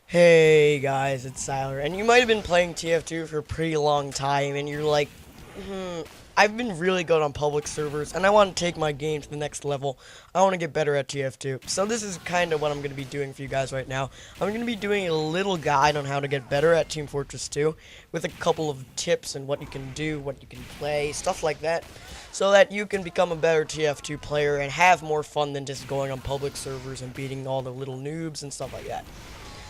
Hey guys, it's Siler, and you might have been playing TF2 for a pretty long time, and you're like, I've been really good on public servers, and I want to take my game to the next level. I want to get better at TF2. So this is kind of what I'm going to be doing for you guys right now. I'm going to be doing a little guide on how to get better at Team Fortress 2, with a couple of tips and what you can do, what you can play, stuff like that, so that you can become a better TF2 player and have more fun than just going on public servers and beating all the little noobs and stuff like that.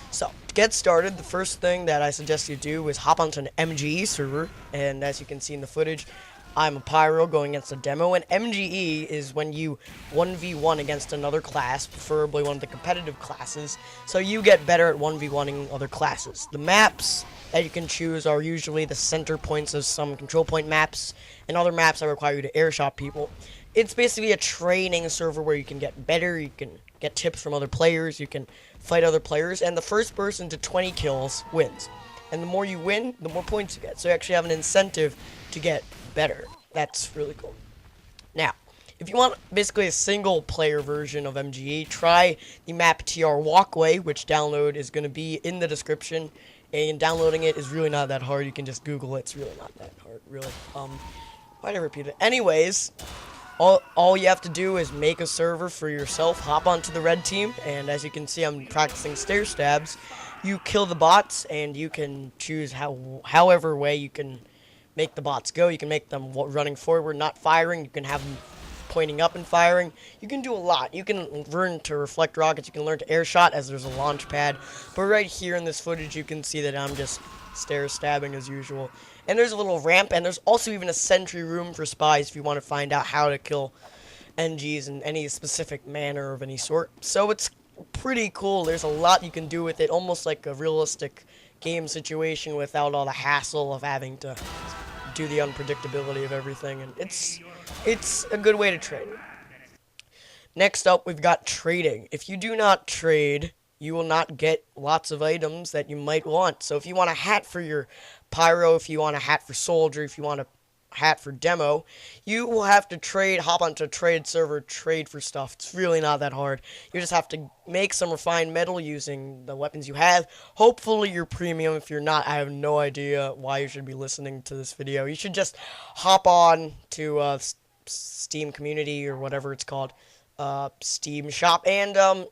So, to get started, the first thing that I suggest you do is hop onto an MGE server, and as you can see in the footage, I'm a Pyro going against a demo, and MGE is when you 1v1 against another class, preferably one of the competitive classes, so you get better at 1v1ing other classes. The maps that you can choose are usually the center points of some control point maps, and other maps that require you to airshot people. It's basically a training server where you can get better, you can get tips from other players, you can fight other players, and the first person to 20 kills wins. And the more you win, the more points you get. So you actually have an incentive to get better. That's really cool. Now, if you want basically a single player version of MGE, try the map TR Walkway, which download is going to be in the description. And downloading it is really not that hard. You can just Google it. It's really not that hard, really. Why'd I repeat it? Anyways, all you have to do is make a server for yourself, hop onto the red team, and as you can see, I'm practicing stair stabs. You kill the bots, and you can choose however way you can make the bots go. You can make them running forward, not firing. You can have them pointing up and firing. You can do a lot. You can learn to reflect rockets. You can learn to air shot as there's a launch pad. But right here in this footage, you can see that I'm just stair stabbing as usual. And there's a little ramp, and there's also even a sentry room for spies if you want to find out how to kill NGs in any specific manner of any sort. So it's pretty cool. There's a lot you can do with it, almost like a realistic game situation without all the hassle of having to do the unpredictability of everything. And it's a good way to trade. Next up, we've got trading. If you do not trade, you will not get lots of items that you might want. So if you want a hat for your Pyro, if you want a hat for Soldier, if you want a hat for Demo, you will have to trade, hop onto a trade server, trade for stuff. It's really not that hard. You just have to make some refined metal using the weapons you have. Hopefully you're premium. If you're not, I have no idea why you should be listening to this video. You should just hop on to Steam community or whatever it's called, Steam shop, and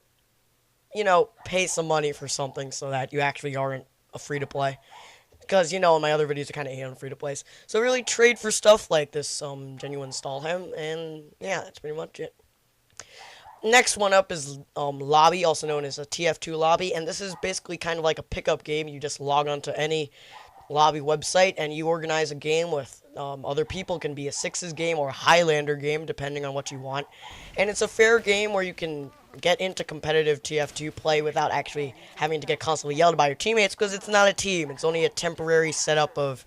pay some money for something so that you actually aren't a free-to-play. Because, in my other videos, I kind of hate on free-to-plays. So really trade for stuff like this genuine Stahlhelm, and yeah, that's pretty much it. Next one up is Lobby, also known as a TF2 Lobby, and this is basically kind of like a pickup game. You just log on to any Lobby website, and you organize a game with other people. It can be a Sixes game or a Highlander game, depending on what you want. And it's a fair game where you can get into competitive TF2 play without actually having to get constantly yelled by your teammates, because it's not a team. It's only a temporary setup of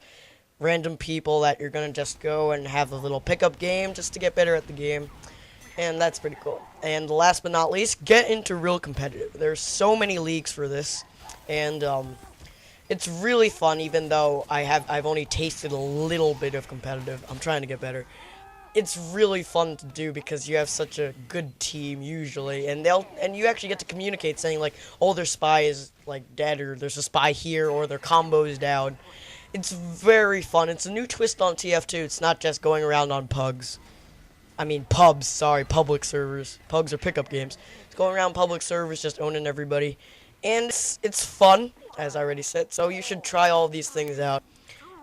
random people that you're going to just go and have a little pickup game just to get better at the game. And that's pretty cool. And last but not least, get into real competitive. There's so many leagues for this, and it's really fun, even though I've only tasted a little bit of competitive. I'm trying to get better. It's really fun to do because you have such a good team usually, and you actually get to communicate, saying like, oh, their spy is like dead, or there's a spy here, or their combo is down. It's very fun. It's a new twist on TF2. It's not just going around on pubs, sorry, public servers. Pugs are pickup games. It's going around public servers, just owning everybody, and it's fun, as I already said. So you should try all these things out.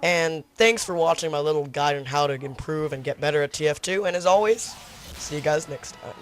And thanks for watching my little guide on how to improve and get better at TF2. And as always, see you guys next time.